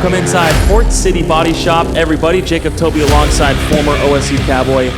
Welcome inside Port City Body Shop, everybody. Jacob Toby alongside former OSU Cowboy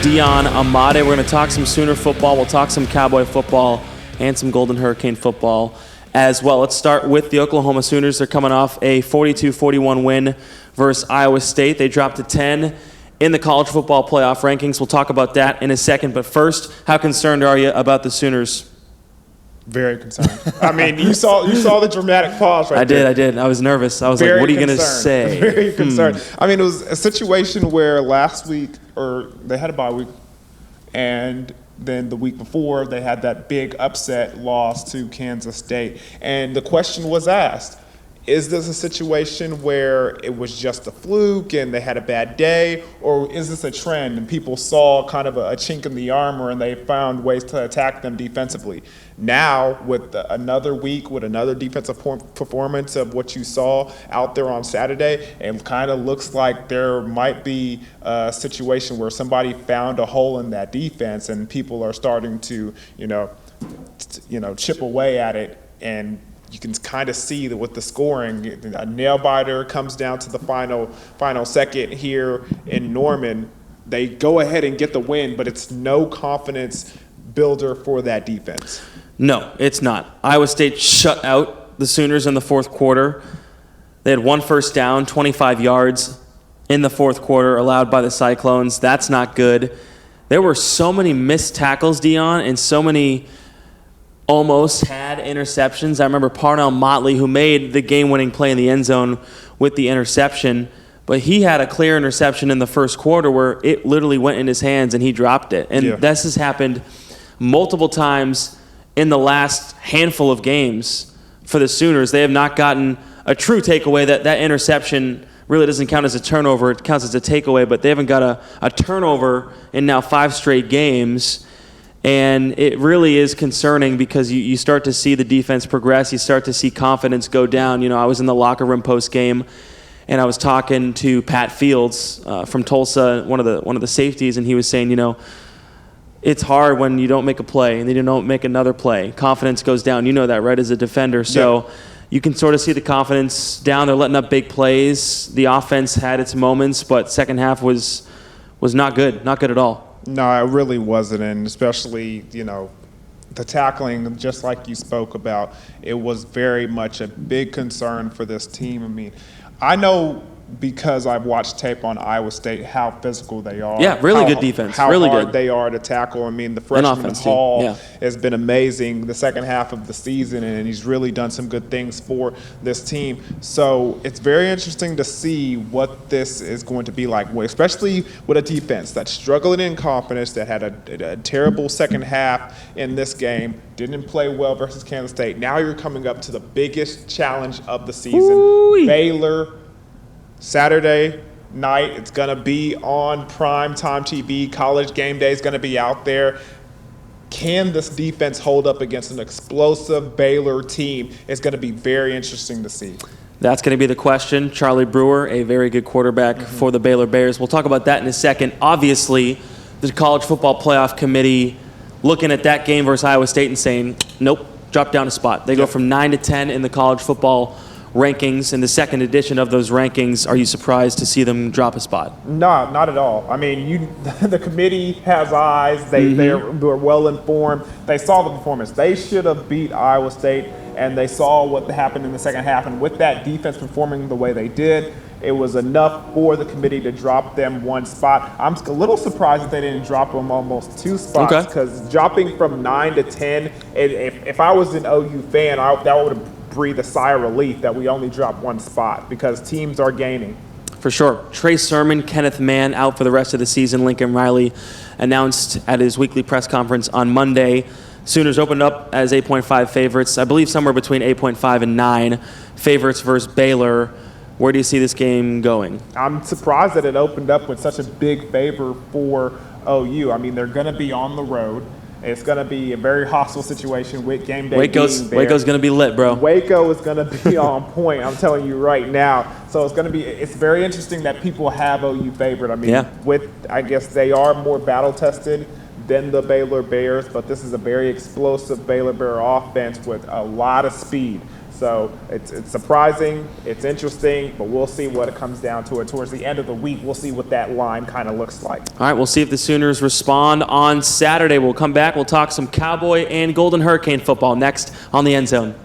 Deion Imade. We're going to talk some Sooner football. We'll talk some Cowboy football and some Golden Hurricane football as well. Let's start with the Oklahoma Sooners. They're coming off a 42-41 win versus Iowa State. They dropped to 10 in the college football playoff rankings. We'll talk about that in a second. But first, how concerned are you about the Sooners? Very concerned. I mean, you saw the dramatic pause right there. I did. I was nervous. I was like, what are you going to say? Very concerned. I mean, it was a situation where last week, or they had a bye week, and then the week before, they had that big upset loss to Kansas State. And the question was asked, is this a situation where it was just a fluke and they had a bad day, or is this a trend and people saw kind of a chink in the armor and they found ways to attack them defensively? Now, with another week, with another defensive performance of what you saw out there on Saturday, it kind of looks like there might be a situation where somebody found a hole in that defense and people are starting to, chip away at it. And you can kind of see that with the scoring, a nail biter comes down to the final second here in Norman. They go ahead and get the win, but it's no confidence builder for that defense. No, it's not. Iowa State shut out the Sooners in the fourth quarter. They had one first down, 25 yards in the fourth quarter allowed by the Cyclones. That's not good. There were so many missed tackles, Deion, and so many almost had interceptions. I remember Parnell Motley, who made the game-winning play in the end zone with the interception, but he had a clear interception in the first quarter where it literally went in his hands and he dropped it. And this has happened multiple times in the last handful of games for the Sooners. They have not gotten a true takeaway. That interception really doesn't count as a turnover. It counts as a takeaway, but they haven't got a turnover in now 5 straight games. And it really is concerning because you start to see the defense progress. You start to see confidence go down. I was in the locker room post-game, and I was talking to Pat Fields from Tulsa, one of the safeties, and he was saying, it's hard when you don't make a play and then you don't make another play. Confidence goes down. You know that, right, as a defender. So you can sort of see the confidence down. They're letting up big plays. The offense had its moments, but second half was not good. Not good at all. No, it really wasn't, and especially, the tackling, just like you spoke about, it was very much a big concern for this team. I mean, I know because I've watched tape on Iowa State how physical they are. Yeah, really good defense. How really hard good. they are to tackle. I mean, the freshman Hall has been amazing the second half of the season, and he's really done some good things for this team. So it's very interesting to see what this is going to be like, especially with a defense that's struggling in confidence, that had a terrible second half in this game, didn't play well versus Kansas State. Now you're coming up to the biggest challenge of the season. Ooh-wee. Baylor, Saturday night. It's going to be on primetime TV. College Game Day is going to be out there. Can this defense hold up against an explosive Baylor team? It's going to be very interesting to see. That's going to be the question. Charlie Brewer, a very good quarterback for the Baylor Bears. We'll talk about that in a second. Obviously, the College Football Playoff Committee looking at that game versus Iowa State and saying, nope, drop down a spot. They go from 9 to 10 in the college football rankings. In the second edition of those rankings, are you surprised to see them drop a spot? No, not at all. I mean, the committee has eyes. They're well informed. They saw the performance. They should have beat Iowa State, and they saw what happened in the second half. And with that defense performing the way they did, it was enough for the committee to drop them one spot. I'm a little surprised that they didn't drop them almost 2 spots, because dropping from 9 to 10, if I was an OU fan, that would have breathe a sigh of relief that we only dropped 1 spot, because teams are gaining. For sure. Trey Sermon, Kenneth Mann out for the rest of the season. Lincoln Riley announced at his weekly press conference on Monday. Sooners opened up as 8.5 favorites. I believe somewhere between 8.5 and 9 favorites versus Baylor. Where do you see this game going? I'm surprised that it opened up with such a big favor for OU. I mean, they're going to be on the road. It's going to be a very hostile situation with game day. Waco's going to be lit, bro. Waco is going to be on point, I'm telling you right now. So it's very interesting that people have OU favored. I mean, I guess they are more battle tested than the Baylor Bears, but this is a very explosive Baylor Bear offense with a lot of speed. So it's surprising, it's interesting, but we'll see what it comes down to. It towards the end of the week, we'll see what that line kind of looks like. All right, we'll see if the Sooners respond on Saturday. We'll come back. We'll talk some Cowboy and Golden Hurricane football next on the End Zone.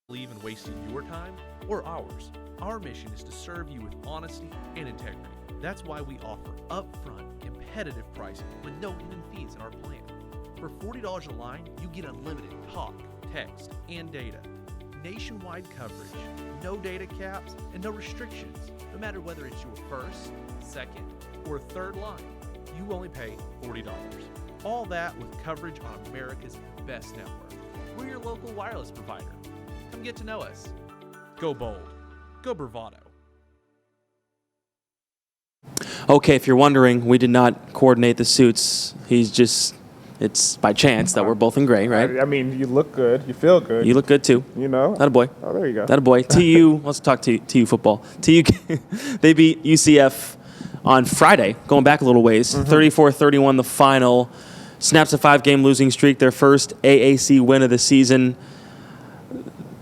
Believe in wasting your time or ours. Our mission is to serve you with honesty and integrity. That's why we offer upfront, competitive pricing with no hidden fees in our plan. For $40 a line, you get unlimited talk, text, and data. Nationwide coverage, no data caps, and no restrictions. No matter whether it's your first, second, or third line, you only pay $40. All that with coverage on America's best network. We're your local wireless provider. Come get to know us. Go bold. Go Bravado. Okay, if you're wondering, we did not coordinate the suits. It's by chance that we're both in gray, right? I mean, you look good. You feel good. You look good too. You know? That a boy. Oh, there you go. That a boy. TU, let's talk TU football. TU, they beat UCF on Friday, going back a little ways. 34-31 the final. Snaps a 5-game losing streak, their first AAC win of the season.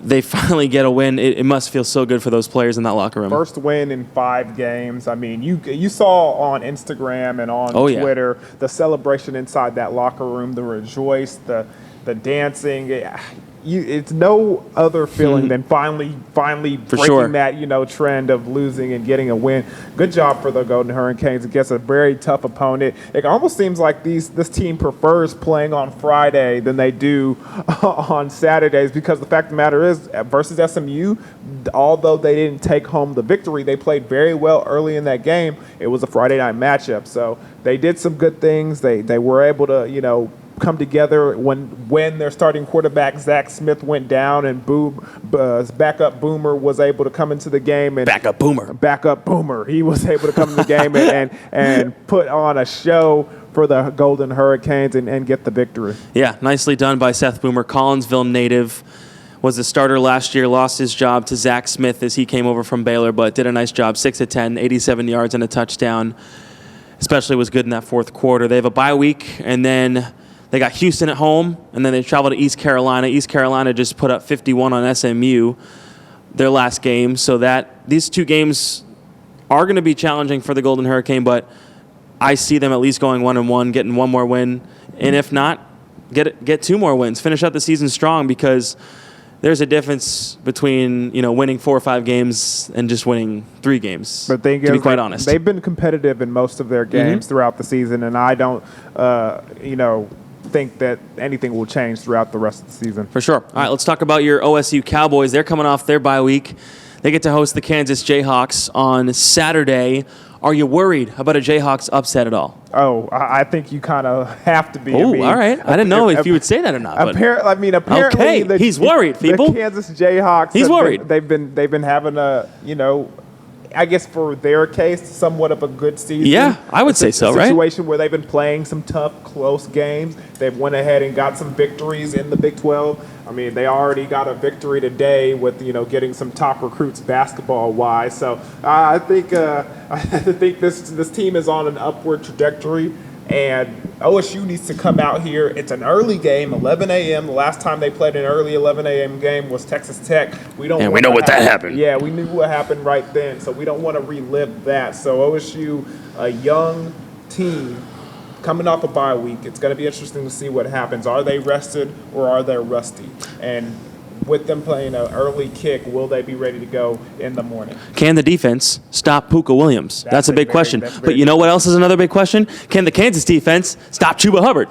They finally get a win. It must feel so good for those players in that locker room. First win in 5 games. I mean, you saw on Instagram and on Twitter the celebration inside that locker room, the rejoice, the dancing. It's no other feeling than finally breaking that trend of losing and getting a win. Good job for the Golden Hurricanes against a very tough opponent. It almost seems like this team prefers playing on Friday than they do on Saturdays, because the fact of the matter is, versus SMU, although they didn't take home the victory, they played very well early in that game. It was a Friday night matchup, so they did some good things. They were able to come together when their starting quarterback Zach Smith went down, and backup Boomer was able to come into the game. And backup Boomer, he was able to come into the game and put on a show for the Golden Hurricanes and get the victory. Yeah, nicely done by Seth Boomer. Collinsville native, was the starter last year, lost his job to Zach Smith as he came over from Baylor, but did a nice job. 6 of 10, 87 yards and a touchdown. Especially was good in that fourth quarter. They have a bye week, and then they got Houston at home, and then they travel to East Carolina. East Carolina just put up 51 on SMU their last game, so that these 2 games are going to be challenging for the Golden Hurricane, but I see them at least going 1-1, getting 1 more win, and if not, get 2 more wins. Finish out the season strong, because there's a difference between winning 4 or 5 games and just winning 3 games. But to be quite honest, they've been competitive in most of their games throughout the season, and I don't, think that anything will change throughout the rest of the season. For sure. All right, let's talk about your OSU Cowboys. They're coming off their bye week. They get to host the Kansas Jayhawks on Saturday. Are you worried about a Jayhawks upset at all? Oh, I think you kind of have to be. Oh, all right. I didn't know if you would say that or not. Apparently, okay, he's worried, people. The Kansas Jayhawks. He's worried. They've been having a I guess for their case, somewhat of a good season. Yeah, I would say so, right? Situation where they've been playing some tough, close games. They've went ahead and got some victories in the Big 12. I mean, they already got a victory today with getting some top recruits basketball-wise. So I think this team is on an upward trajectory. And OSU needs to come out here. It's an early game, 11 a.m. The last time they played an early 11 a.m. game was Texas Tech. We know what that happened. Yeah, we knew what happened right then, so we don't want to relive that. So OSU, a young team coming off a bye week. It's going to be interesting to see what happens. Are they rested or are they rusty? And with them playing an early kick, will they be ready to go in the morning? Can the defense stop Puka Williams? That's a big question. But you know what else is another big question? Can the Kansas defense stop Chuba Hubbard?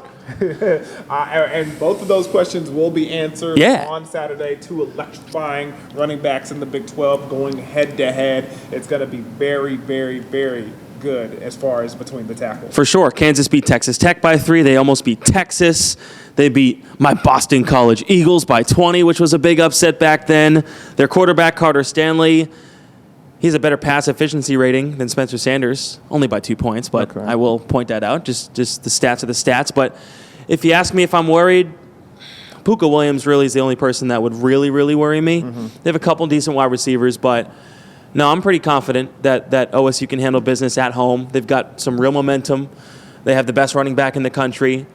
And both of those questions will be answered on Saturday. 2 electrifying running backs in the Big 12 going head-to-head. It's going to be very, very, very good as far as between the tackles. For sure. Kansas beat Texas Tech by 3. They almost beat Texas. They beat my Boston College Eagles by 20, which was a big upset back then. Their quarterback, Carter Stanley, he's a better pass efficiency rating than Spencer Sanders, only by 2 points, but Okay. I will point that out. Just the stats are the stats. But if you ask me if I'm worried, Puka Williams really is the only person that would really, really worry me. They have a couple decent wide receivers, but no, I'm pretty confident that OSU can handle business at home. They've got some real momentum. They have the best running back in the country,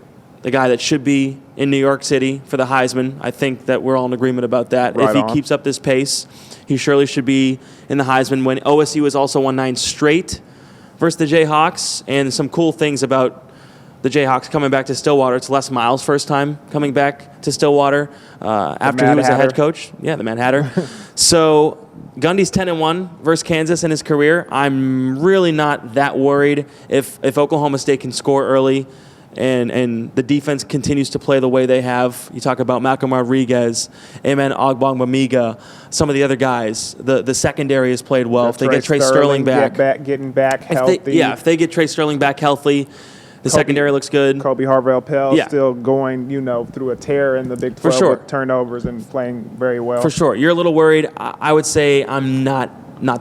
the guy that should be in New York City for the Heisman. I think that we're all in agreement about that. Right if he on. keeps up this pace, he surely should be in the Heisman. When OSU has also won 9 straight versus the Jayhawks, and some cool things about the Jayhawks coming back to Stillwater. It's Les Miles' first time coming back to Stillwater after he Mad was a head Hatter. coach. Yeah, the Mad Hatter. So Gundy's 10-1 versus Kansas in his career. I'm really not that worried if Oklahoma State can score early and the defense continues to play the way they have. You talk about Malcolm Rodriguez, Amen Ogbongbemiga, some of the other guys. The secondary has played well. If they get Trey Sterling back. Getting back healthy. If they get Trey Sterling back healthy, the secondary looks good. Kobe Harvell-Pell Yeah. still going, through a tear in the Big 12 sure. with turnovers and playing very well. For sure. You're a little worried. I would say I'm not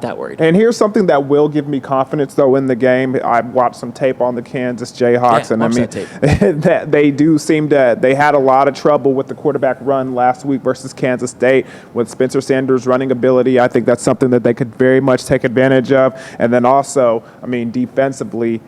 that worried. And here's something that will give me confidence, though, in the game. I watched some tape on the Kansas Jayhawks, Yeah, and I watch mean, that tape. that they do seem to, they had a lot of trouble with the quarterback run last week versus Kansas State with Spencer Sanders' running ability. I think that's something that they could very much take advantage of. And then also, defensively,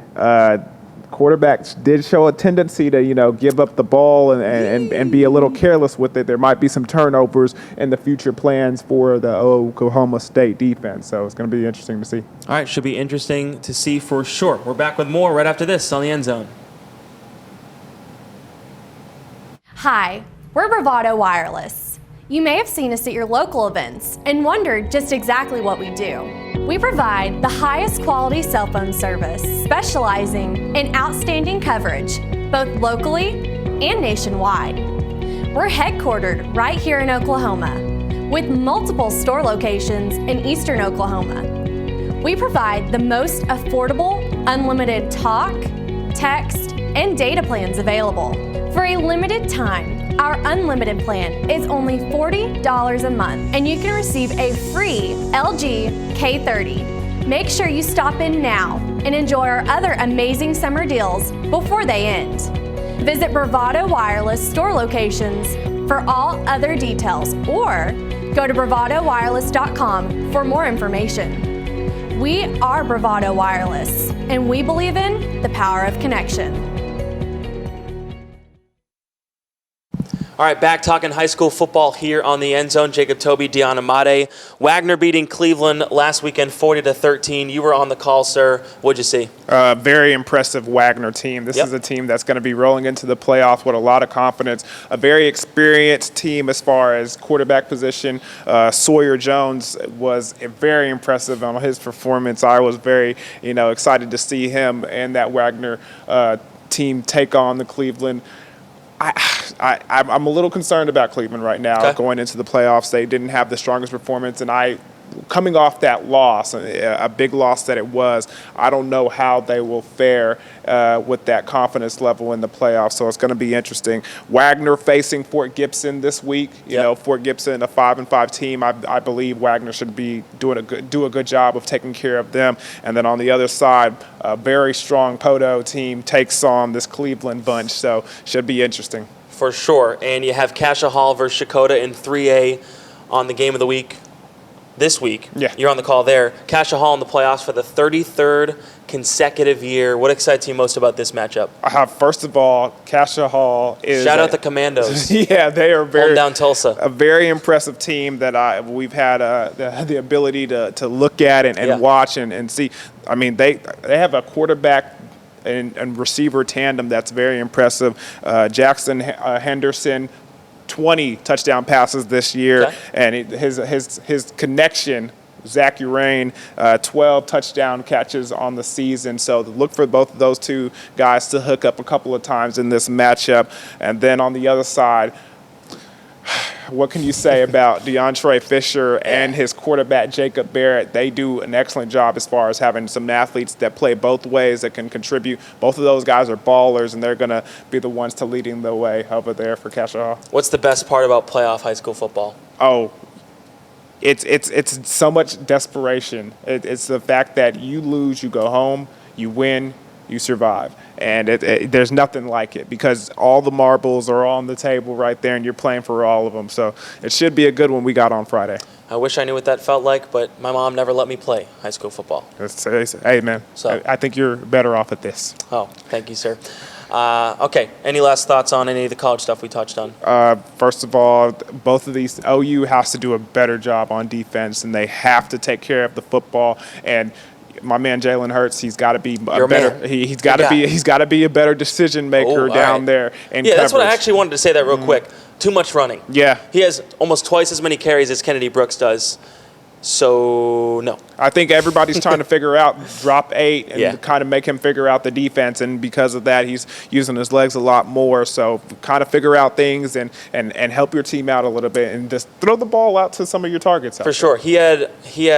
quarterbacks did show a tendency to, give up the ball and be a little careless with it. There might be some turnovers in the future plans for the Oklahoma State defense. So it's going to be interesting to see. All right, should be interesting to see for sure. We're back with more right after this on the End Zone. Hi, we're Bravado Wireless. You may have seen us at your local events and wondered just exactly what we do. We provide the highest quality cell phone service, specializing in outstanding coverage, both locally and nationwide. We're headquartered right here in Oklahoma, with multiple store locations in eastern Oklahoma. We provide the most affordable, unlimited talk, text, and data plans available. For a limited time, our unlimited plan is only $40 a month, and you can receive a free LG K30. Make sure you stop in now and enjoy our other amazing summer deals before they end. Visit Bravado Wireless store locations for all other details, or go to bravadowireless.com for more information. We are Bravado Wireless, and we believe in the power of connection. All right, back talking high school football here on the End Zone. Jacob Toby, Deion Imade. Wagner beating Cleveland last weekend 40-13. You were on the call, sir. What'd you see? Very impressive Wagner team. This Yep. is a team that's going to be rolling into the playoffs with a lot of confidence. A very experienced team as far as quarterback position. Sawyer Jones was very impressive on his performance. I was very, excited to see him and that Wagner team take on the Cleveland. I'm a little concerned about Cleveland right now going into the playoffs. They didn't have the strongest performance, and coming off that loss, a big loss that it was, I don't know how they will fare with that confidence level in the playoffs. So it's going to be interesting. Wagner facing Fort Gibson this week. Fort Gibson, a 5-5 team. I believe Wagner should be do a good job of taking care of them. And then on the other side, a very strong Poto team takes on this Cleveland bunch. So should be interesting. For sure. And you have Cassia Hall versus Shakota in 3A on the game of the week. This week, Yeah. You're on the call there. Cassia Hall in the playoffs for the 33rd consecutive year. What excites you most about this matchup? First of all, Cassia Hall is Shout out the Commandos. Yeah, they are Home down Tulsa. a very impressive team that we've had the ability to look at and watch and see. I mean, they have a quarterback and receiver tandem that's very impressive. Jackson Henderson, 20 touchdown passes this year, and his connection, Zach Urain, 12 touchdown catches on the season. So look for both of those two guys to hook up a couple of times in this matchup. And then on the other side, what can you say about DeAndre Fisher and his quarterback, Jacob Barrett? They do an excellent job as far as having some athletes that play both ways that can contribute. Both of those guys are ballers, and they're going to be the ones to leading the way over there for Cassia. What's the best part about playoff high school football? Oh, it's so much desperation. It's the fact that you lose, you go home, you win, you survive. And there's nothing like it because all the marbles are on the table right there, and you're playing for all of them. So it should be a good one we got on Friday. I wish I knew what that felt like, but my mom never let me play high school football. Hey, man, So. I think you're better off at this. Oh, thank you, sir. Okay, any last thoughts on any of the college stuff we touched on? First of all, both of these, OU has to do a better job on defense, and they have to take care of the football. And my man Jalen Hurts, he's got to be a better. He's got to be a better decision maker down there. In yeah, that's what I coverage. actually wanted to say that real quick. Too much running. Yeah. He has almost twice as many carries as Kennedy Brooks does. So, no. I think everybody's trying to figure out drop 8 and kind of make him figure out the defense. And because of that, he's using his legs a lot more. So kind of figure out things and help your team out a little bit and just throw the ball out to some of your targets. For sure. He had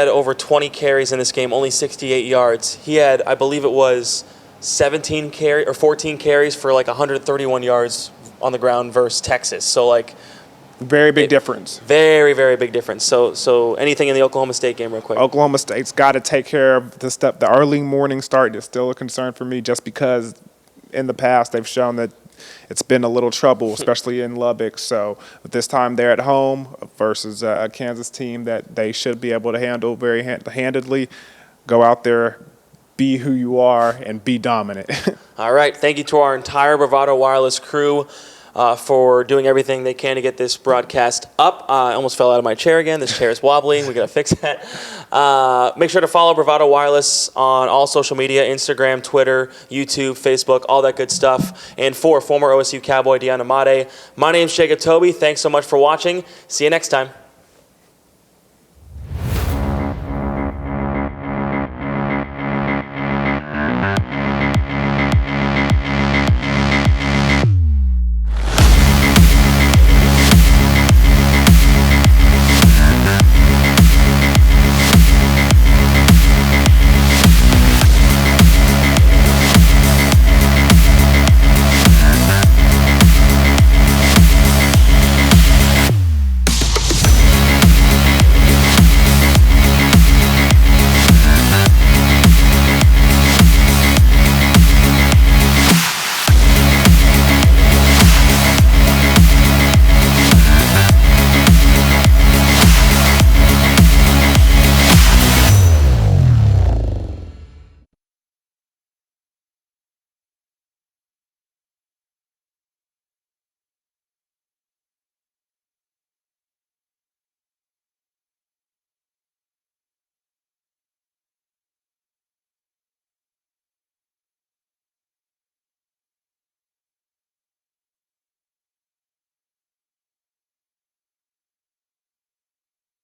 over 20 carries in this game, only 68 yards. He had, I believe it was 14 carries for like 131 yards on the ground versus Texas. So like very big difference. Very, very big difference. So anything in the Oklahoma State game real quick? Oklahoma State's got to take care of the stuff. The early morning start is still a concern for me just because in the past they've shown that it's been a little trouble, especially in Lubbock. So this time they're at home versus a Kansas team that they should be able to handle very handedly. Go out there, be who you are, and be dominant. All right. Thank you to our entire Bravado Wireless crew for doing everything they can to get this broadcast up. I almost fell out of my chair again. This chair is wobbly. We got to fix that. Make sure to follow Bravado Wireless on all social media, Instagram, Twitter, YouTube, Facebook, all that good stuff. And for former OSU Cowboy Deion Imade, my name's Jacob Toby. Thanks so much for watching. See you next time.